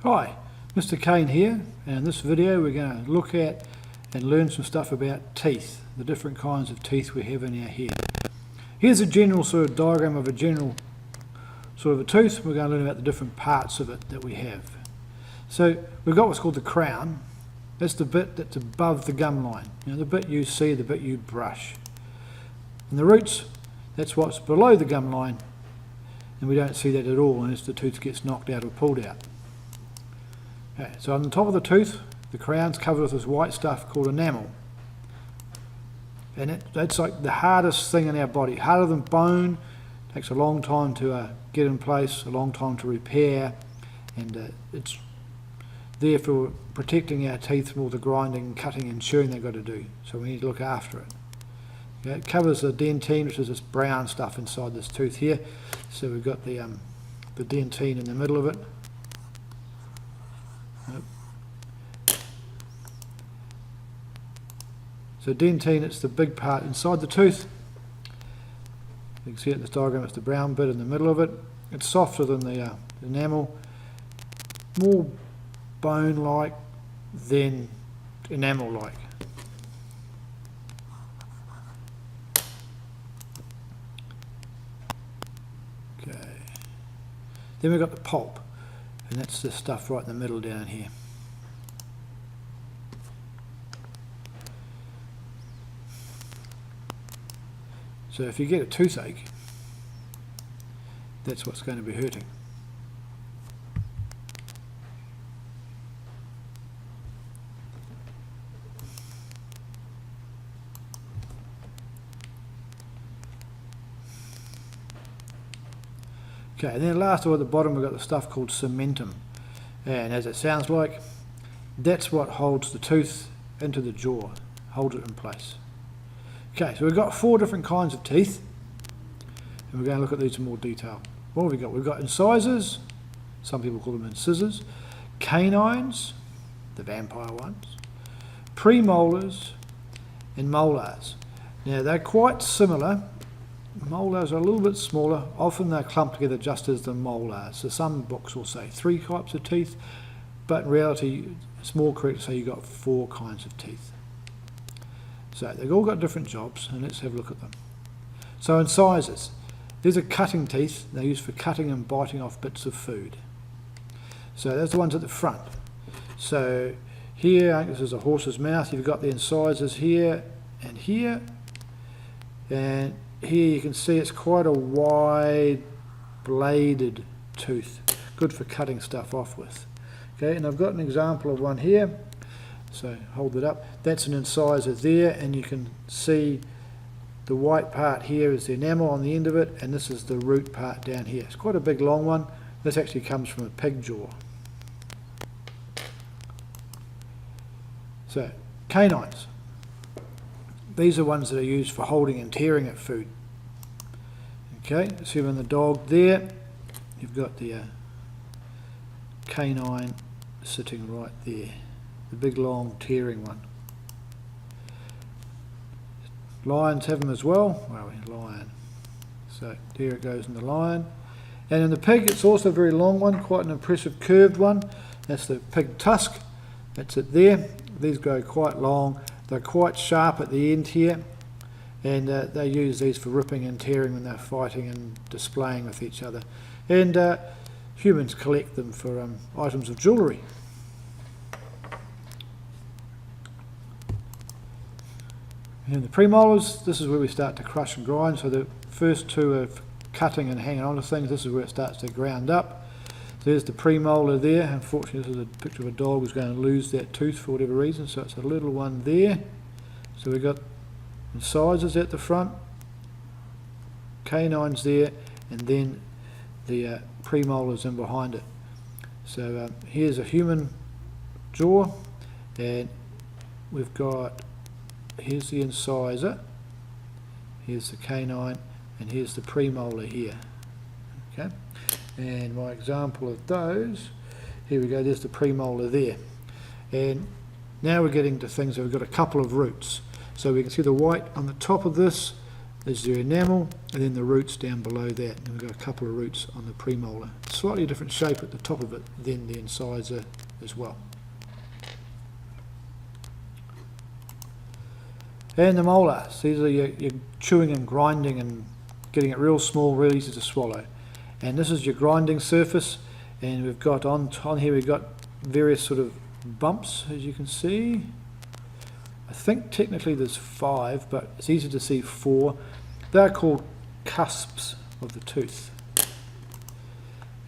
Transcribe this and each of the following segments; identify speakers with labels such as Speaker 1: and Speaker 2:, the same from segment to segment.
Speaker 1: Hi, Mr. Kane here, and in this video we're going to look at and learn some stuff about teeth, the different kinds of teeth we have in our head. Here's a general sort of diagram of a general sort of a tooth. We're going to learn about the different parts of it that we have. So we've got what's called the crown. That's the bit that's above the gum line, the bit you see, the bit you brush. And the roots, that's what's below the gum line, and we don't see that at all unless the tooth gets knocked out or pulled out. Okay, so on the top of the tooth, the crown's covered with this white stuff called enamel. And that's like the hardest thing in our body, harder than bone. Takes a long time to get in place, a long time to repair, and it's there for protecting our teeth from all the grinding, cutting and chewing they've got to do. So we need to look after it. Okay, it covers the dentine, which is this brown stuff inside this tooth here. So we've got the dentine in the middle of it. So dentine, it's the big part inside the tooth. You can see it in this diagram, it's the brown bit in the middle of it. It's softer than the enamel, more bone-like than enamel-like. Okay. Then we've got the pulp, and that's this stuff right in the middle down here. So if you get a toothache, that's what's going to be hurting. Okay, and then last of all at the bottom we've got the stuff called cementum. And as it sounds like, that's what holds the tooth into the jaw, holds it in place. Okay, so we've got 4 different kinds of teeth, and we're going to look at these in more detail. What have we got? We've got incisors, some people call them incisors, canines, the vampire ones, premolars, and molars. Now they're quite similar. Molars are a little bit smaller, often they're clumped together just as the molars. So some books will say 3 types of teeth, but in reality it's more correct to say you've got 4 kinds of teeth. So they've all got different jobs, and let's have a look at them. So incisors, these are cutting teeth. They're used for cutting and biting off bits of food. So those are the ones at the front. So here, I think this is a horse's mouth. You've got the incisors here and here. And here you can see it's quite a wide bladed tooth. Good for cutting stuff off with. Okay, and I've got an example of one here. So hold it up. That's an incisor there, and you can see the white part here is the enamel on the end of it, and this is the root part down here. It's quite a big long one. This actually comes from a pig jaw. So canines. These are ones that are used for holding and tearing at food. Okay, see in the dog there, you've got the canine sitting right there. The big long tearing one. Lions have them as well. Where are we? Lion. So there it goes in the lion. And in the pig it's also a very long one, quite an impressive curved one. That's the pig tusk. That's it there. These go quite long. They're quite sharp at the end here. And they use these for ripping and tearing when they're fighting and displaying with each other. And humans collect them for items of jewellery. And the premolars, this is where we start to crush and grind. So the first 2 are cutting and hanging on to things. This is where it starts to ground up. There's the premolar there. Unfortunately, this is a picture of a dog who's going to lose that tooth for whatever reason. So it's a little one there. So we've got incisors at the front, canines there, and then the premolars in behind it. So here's a human jaw, and we've got, here's the incisor, here's the canine, and here's the premolar here. Okay, and my example of those, here we go, there's the premolar there. And now we're getting to things that we've got a couple of roots. So we can see the white on the top of this is their enamel, and then the roots down below that. And we've got a couple of roots on the premolar. Slightly different shape at the top of it than the incisor as well. And the molars, these are your chewing and grinding and getting it real small, real easy to swallow. And this is your grinding surface, and we've got on here we've got various sort of bumps, as you can see. I think technically there's 5, but it's easy to see 4. They're called cusps of the tooth.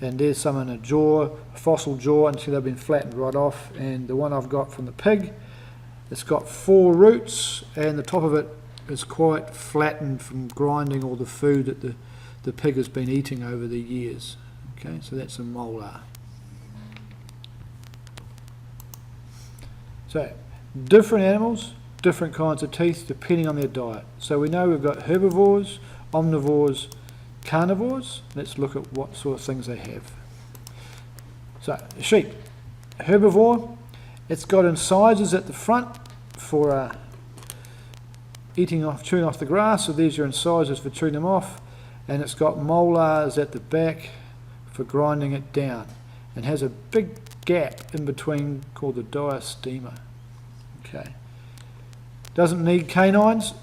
Speaker 1: And there's some in a jaw, a fossil jaw, and see they've been flattened right off. And the one I've got from the pig, it's got 4 roots, and the top of it is quite flattened from grinding all the food that the pig has been eating over the years. Okay, so that's a molar. So, different animals, different kinds of teeth depending on their diet. So we know we've got herbivores, omnivores, carnivores. Let's look at what sort of things they have. So, sheep. Herbivore, it's got incisors at the front for chewing off the grass. So there's your incisors for chewing them off. And it's got molars at the back for grinding it down. And has a big gap in between called the diastema. Okay. Doesn't need canines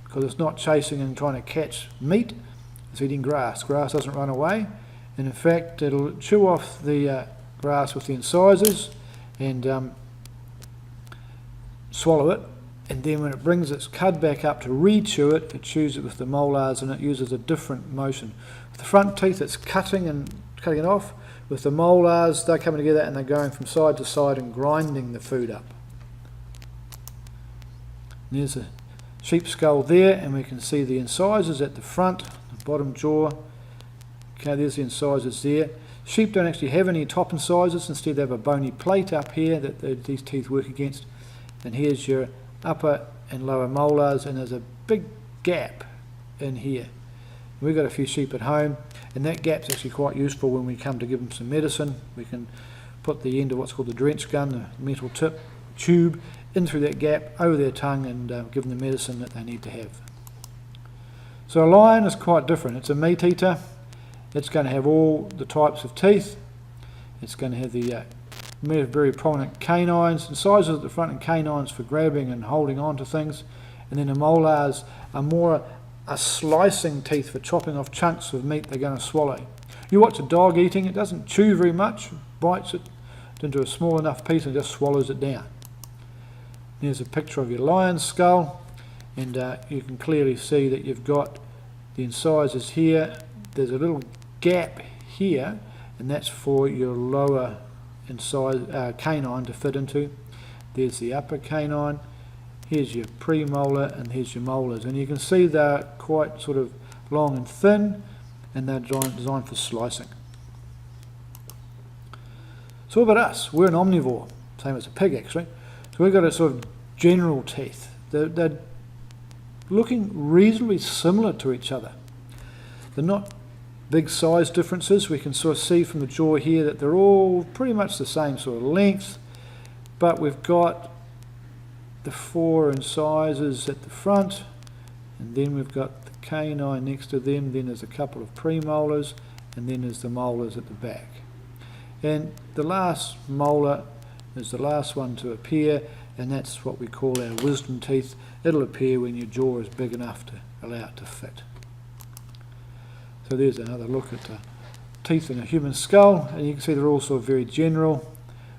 Speaker 1: because it's not chasing and trying to catch meat. It's eating grass. Grass doesn't run away. And in fact, it'll chew off the grass with the incisors and swallow it. And then when it brings its cud back up to re-chew it, it chews it with the molars, and it uses a different motion. With the front teeth, it's cutting it off. With the molars, they're coming together and they're going from side to side and grinding the food up. And there's a sheep skull there, and we can see the incisors at the front, the bottom jaw. Okay, there's the incisors there. Sheep don't actually have any top incisors, instead they have a bony plate up here that these teeth work against. And here's your upper and lower molars, and there's a big gap in here. We've got a few sheep at home, and that gap's actually quite useful when we come to give them some medicine. We can put the end of what's called the drench gun, the metal tube, in through that gap, over their tongue, and give them the medicine that they need to have. So a lion is quite different. It's a meat eater. It's going to have all the types of teeth. It's going to have the very prominent canines, incisors at the front and canines for grabbing and holding on to things. And then the molars are more a slicing teeth for chopping off chunks of meat they're going to swallow. You watch a dog eating, it doesn't chew very much, bites it into a small enough piece and just swallows it down. Here's a picture of your lion's skull, and you can clearly see that you've got the incisors here. There's a little gap here, and that's for your lower canine to fit into. There's the upper canine. Here's your premolar, and here's your molars. And you can see they're quite sort of long and thin, and they're designed for slicing. So what about us? We're an omnivore, same as a pig actually. So we've got a sort of general teeth. They're looking reasonably similar to each other. They're not big size differences. We can sort of see from the jaw here that they're all pretty much the same sort of length, but we've got the 4 incisors at the front, and then we've got the canine next to them, then there's a couple of premolars, and then there's the molars at the back. And the last molar is the last one to appear, and that's what we call our wisdom teeth. It'll appear when your jaw is big enough to allow it to fit. So there's another look at the teeth in a human skull, and you can see they're all sort of very general,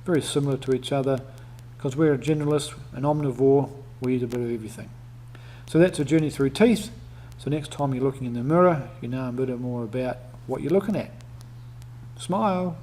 Speaker 1: very similar to each other, because we're a generalist, an omnivore, we eat a bit of everything. So that's a journey through teeth. So next time you're looking in the mirror, you know a bit more about what you're looking at. Smile.